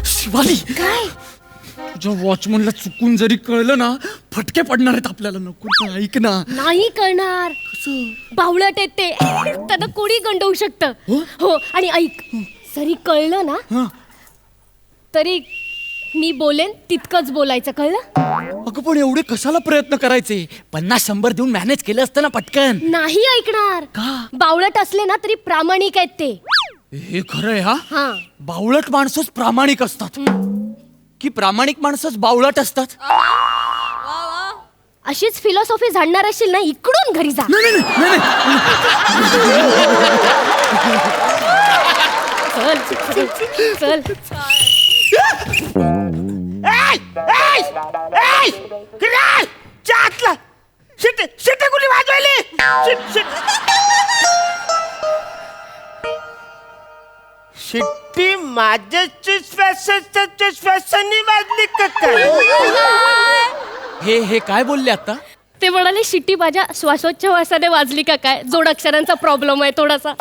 शिवाली, काय? तुझ्या वॉचमनला चुकून जरी कळलं ना, फटके पडणार आहेत आपल्याला. नको ना, ऐक ना. नाही कळणार. बावळट आहेत ते, त्यांना कोणी गंडवू शकतं. हो, आणि ऐक, जरी कळलं ना तरी मी बोलेन तितकंच बोलायचं, कळलं? अगं पण एवढे कशाला प्रयत्न करायचे? 50-100 देऊन मॅनेज केलं असतं ना पटकन. नाही ऐकणार. का? बावळट असले ना तरी प्रामाणिक आहेत ते. हे खरं आहे. हा, बावळट माणसंच प्रामाणिक असतात की प्रामाणिक माणसंच बावळट असतात? अशीच फिलॉसॉफी जाणणार असेल ना, इकडून घरी जा. नाही नाही नाही, चल चल. चातला शिट शिट कुणी वाजवली. शिट्टी माझ्या श्वासानी वाजली का काय? हे काय बोलले आता? ते म्हणाले शिट्टी माझ्या श्वासोच्छवासाने वाजली का काय. जोडाक्षरांचा प्रॉब्लेम आहे थोडासा.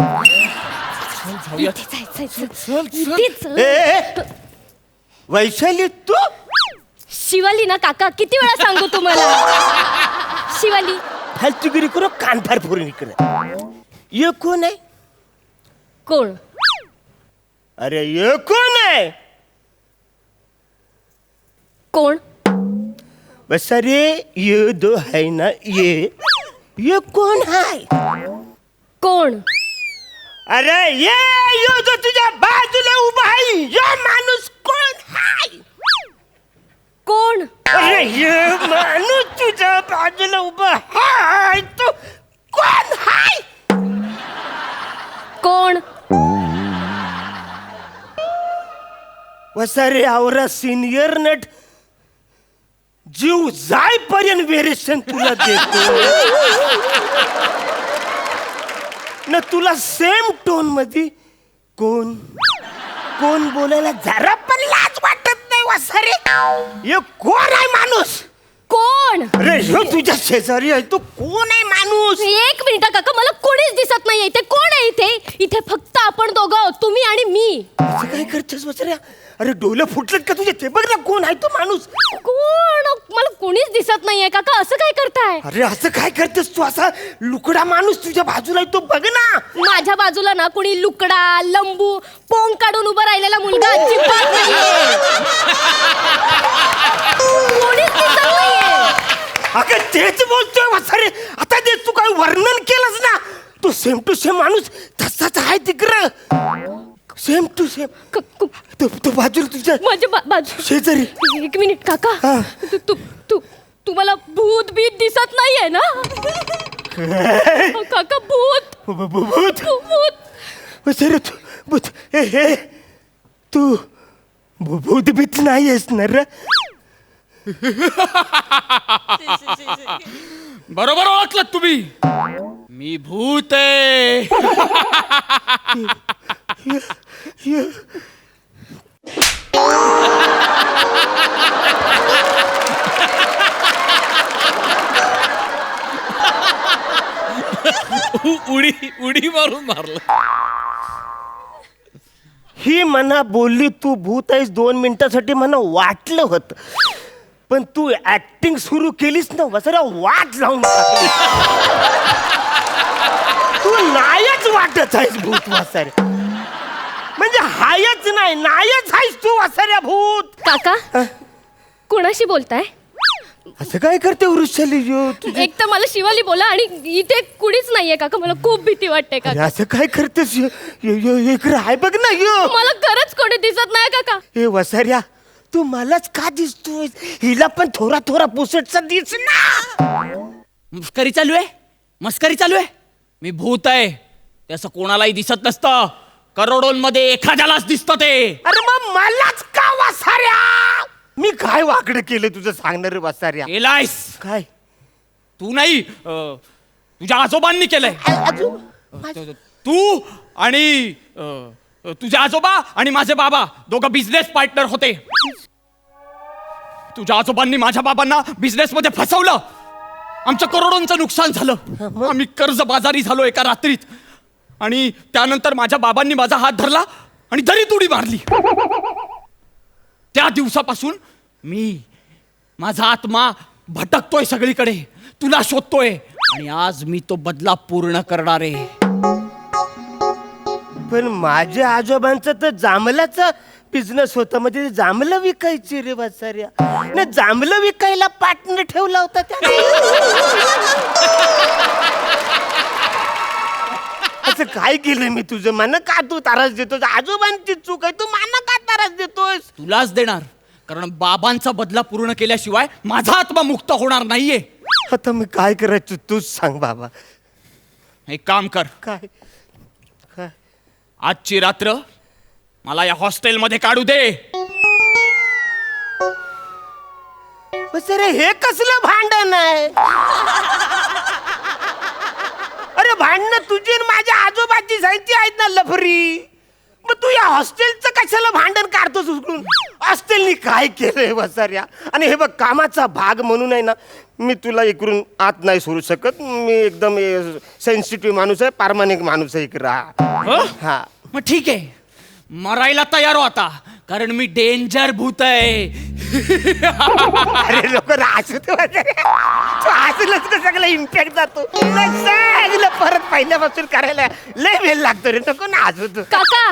जाऊया. इथेच. ए, वैशाली तू शिवाली ना काका, किती वेळा सांगू तुम्हाला? शिवाली. फालतूगिरी करो, कान फार फोडून इकडे. ये कोण आहे? कोण? अरे ये कोण आहे? कोण? बस अरे ये दो है ना, ये कोण है? कोण? अरे ये जो तुझ्या बाजूला उभा आहे, ये माणूस कोण है? कोण? अरे ये माणूस तुझ्या बाजूला उभा आहे, तो कोण है? कोण? वसारे आवरा सिनियर नट जीव जाईपर्यंत वेरेशन तुला देतो न. तुला सेम टोन मध्ये कोण कोण बोलायला जरा पण लाज वाटत नाही. वसारे हे कोण आहे माणूस? कोण? अरे ह्यो तुझ्या शेजारी आहे, तो कोण आहे माणूस? एक मिनिट काका, मला कोणीच दिसत नाहीये इथे. कोण आहे इथे? इथे फक्त आपण दोघं आहोत, तुम्ही आणि मी. असं काय करतेस वसाऱ्या? अरे डोलं फुटलेत का तुझे? ते बघ ना, कोण आहे तो माणूस? कोण? मला कोणीच दिसत नाहीये काका, असं काय करताय? अरे असं काय करतेस तू? असा लुकडा माणूस तुझ्या बाजूला आहे, तो बघ ना. माझ्या बाजूला ना कुणी लुकडा, लंबू, पोंग काढून उभा राहिलेला मुलगा अजिबात नाहीये. कोणीच दिसत नाहीये. अगं तेच बोलतोय वसारे. आता ते तू काय वर्णन केलंस ना, तो सेम टू सेम माणूस तसाच आहे तिकडं. Same to same. तो बाजूला तुझ्या माझ्या बाजू शेजारी. एक मिनिट काका, हा. तुम्हाला भूत बीत दिसत नाहीये ना? काका भूत भूत भूत. वसारे तू भूत हे तू भूत भीत नाही आहेस ना रे? बरोबर ओळखलं तुम्ही. मी भूत आहे. उडी मारून मारलं. ही मना बोलली तू भूत आहेस 2 मिनिटासाठी, मला वाटलं होत. पण तू ऍक्टिंग सुरू केलीस ना वसरा, वाट लावून टाकली. तू नायच वाटत आहेस भूत वसरे. म्हणजे हायच नाही, नायच आहेस तू वसऱ्या भूत. काका कोणाशी बोलताय? असं काय करते वृषाली? एक तर मला शिवाली बोला, आणि इथे कुणीच नाहीये काका. मला खूप भीती वाटते काका. असं काय करतेस? इकडे आहे बघ ना. मला खरंच कोणी दिसत नाही काका. हे वसऱ्या, तू मलाच का दिसतोय? हिला पण थोडा थोडा पुसटचा दिस ना. मस्करी चालू आहे, मस्करी चालू आहे. मी भूत आहे ते असं कोणालाही दिसत नसतं. करोडोंमध्ये एखाद्यालाच दिसतं ते. अरे मग मलाच का वसाऱ्या? मी काय वाकडं केलं तुझं सांगणार रे वसाऱ्या? केलायस काय? तू नाही, तुझ्या आजोबांनी केलंय. तू आणि तुझे आजोबा आणि माझे बाबा दोघं बिझनेस पार्टनर होते. तुझ्या आजोबांनी माझ्या बाबांना बिझनेस मध्ये फसवलं. आमचं करोडोंचं नुकसान झालं. आम्ही कर्जबाजारी झालो एका रात्रीत. आणि त्यानंतर माझ्या बाबांनी माझा हात धरला आणि दरीत उडी मारली. त्या दिवसापासून माझा आत्मा भटकतोय सगळीकडे, तुला शोधतोय आणि आज मी तो बदला पूर्ण करणार आहे. पण माझ्या आजोबांचं तर जांभळाचा बिझनेस होता, म्हणजे जांभळं विकायची रे वासाऱ्या. ना जांभळं विकायला पार्टनर ठेवला होता त्या. असं काय केलं मी तुझं? मला का तू त्रास देतोस? आजोबांची चूक आहे, तू मला का त्रास देतोस? तुलाच देणार, कारण बाबांचा बदला पूर्ण केल्याशिवाय माझा आत्मा मुक्त होणार नाहीये. आता मी काय करायचं तूच सांग बाबा. एक काम कर, काय काय आजची रात्र मला या हॉस्टेलमध्ये काढू दे. सर हे कसलं भांडण आहे? अरे भांडणं तुझी आणि माझ्या आजोबाची साहित्य आहेत ना लफरी. मग तू या हॉस्टेलचं कशाला भांडण काढतोस उचलून? हॉस्टेलनी काय केलंय वसाऱ्या? आणि हे बघ, कामाचा भाग म्हणून आहे ना, मी तुला इकडून आत नाही सोडू शकत. मी एकदम सेन्सिटिव्ह माणूस आहे, प्रामाणिक माणूस आहे. इकडे राहा. हा मग ठीक आहे, मरायला तयार हो आता, कारण मी डेंजर भूत आहे. अरे लोक हसू तू हसलंच का सगळं इम्पॅक्ट जातो. सगळं परत पहिल्यापासून करायला लय वेळ लागतो रे. नको ना हसू तू. काका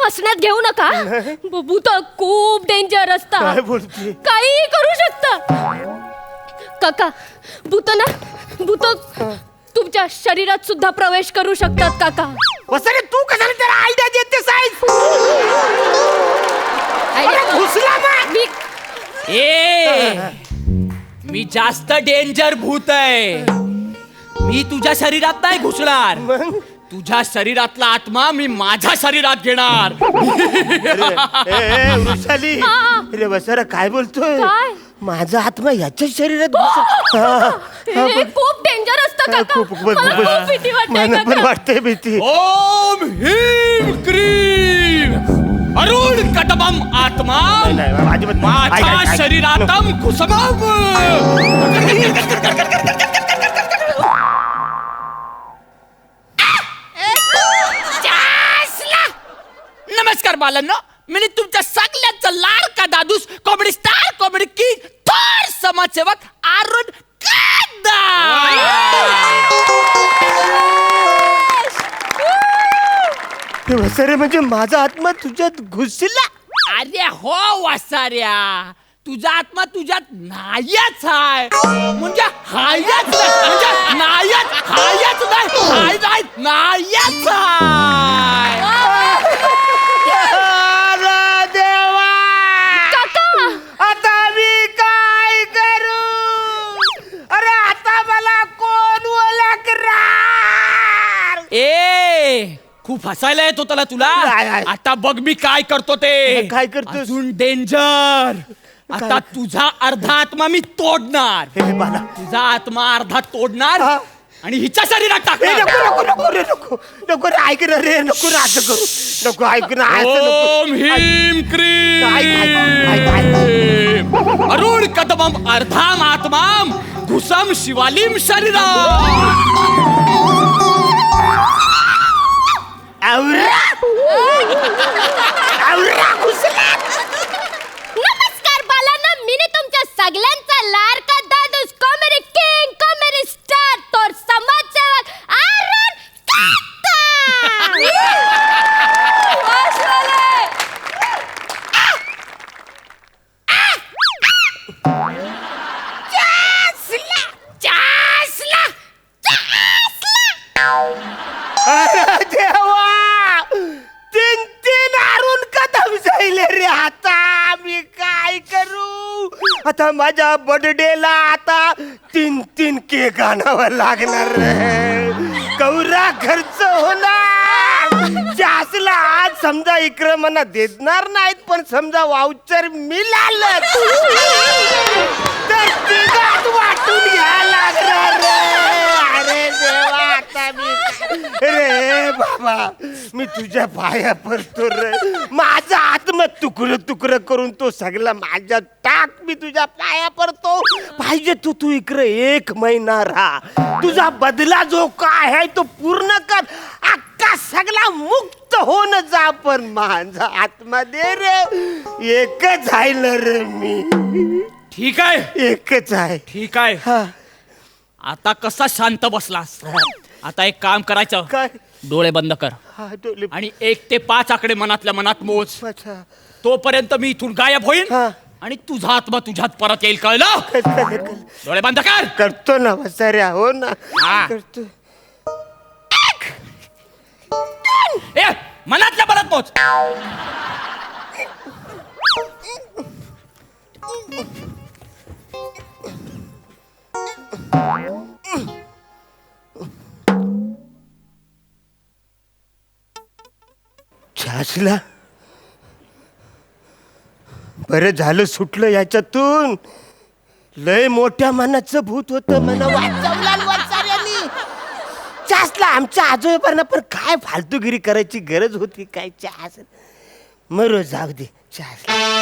हसण्यात घेऊ नका. भूत खूप डेंजर असतात, काय बोलते? काही करू शकत. काका भूत तुमच्या शरीरात सुद्धा प्रवेश करू शकतात काका. वसरे तू कशाला त्याला आयडिया देते साईज? घुसला मग. मी जास्त डेंजर भूत आहे. मी तुझ्या शरीरात नाही घुसणार. तुझ्या शरीरातला आत्मा मी माझ्या शरीरात घेणार. वृषाली, अरे वसरा काय बोलतोय? काय? माझा आत्मा याच्या शरीरात हे खूप डेंजर असतं काका. मला खूप भीती वाटते मला पण काका. वाटते भीती. ओम ह्रीं क्रीं अरुण कदमम आत्मा नाही, अजिबात नाही. ऐक, ऐक, माझ्या ऐक. शरीरातम कुसुमम. नमस्कार बालांनो, मी तुमच्या सगळ्यांचा लाडका दादूस, कॉमेडी स्टार, कॉमेडी किंग, थोर समाजसेवक अरुण कदम. वसरे म्हणजे माझा आत्मा तुझ्यात घुसला? अरे हो वासाऱ्या, तुझा आत्मा तुझ्यात नाहीच आहे. म्हणजे हायच नाही, म्हणजे नाहीच, हायच नाही, हाय नाही, नाहीच आहे. अरे देवा, काका आता मी काय करू? अरे आता मला कोण ओळखणार? खूप हसायला येतो त्याला तुला. नाही, नाही. आता बघ मी काय करतो ते. काय करतोस? अजून डेंजर. आता तुझा अर्धा आत्मा मी तोडणार. हे बाला, तुझा आत्मा अर्धा तोडणार हा. आणि हिच्या शरीरात ए, टाकणार. नको नको नको रे, नको नको रे, ऐक ना रे, नको ना असं करू. नको ऐक ना, असं नको. ओम ह्रीं क्रीं ऐक, ऐक. अरुण कदमम अर्धाम आत्माम घुसम शिवालिम शरीराम. आवरा आवरा घुसला. नमस्कार बालांना, मी तुमच्या सगळ्यांचा लाडका दादूस, कॉमेडी किंग, कॉमेडी स्टार, तर समाजसेवक अरुण कदम. अरे देवा, तीन तीन अरुण कदम जाईल रे. आता मी काय करू? आता माझ्या बर्थडेला आता 3 केक आणावं लागणार रे. कवरा खर्च होणार. जासला आज समजा इकडं मना देणार नाहीत, पण समजा वाउचर मिळालं तर तिघात वाटून घ्यायला लागणार रे. अरे देवा, आता मी रे बाबा मी तुझ्या पाया पडतो रे. माझा आत्मा तुकडं तुकडं करून तो सगळा माझ्या टाक. मी तुझ्या पाया पडतो. पाहिजे तू इकडे 1 महिना राहा. तुझा बदला जो काय आहे तो पूर्ण कर. अख्खा सगळा मुक्त होऊन जा. पण माझा आत्मा दे रे. एकच आहे ना रे मी. ठीक आहे, एकच आहे. ठीक आहे. हा आता कसा शांत बसलास? आता एक काम करायचं, काय? डोळे बंद कर हा डोले. आणि 1 ते 5 आकडे मनातल्या मनात मोज. अच्छा. तोपर्यंत मी इथून गायब होईन हा. आणि तुझा आत्मा तुझ्यात परत येईल, कळलं? डोळे बंद कर. करतो ना वसाऱ्या. हो ना हा. करतो. ए, मनातल्या मनात मोज. छासला बरं झालं सुटलं याच्यातून. लय मोठ्या मनाचं भूत होतं. मला वाचवलं वसाऱ्यानी. छासला आमच्या आजोबांना पण काय फालतूगिरी करायची गरज होती काय? छास मरो जाऊ दे. छासला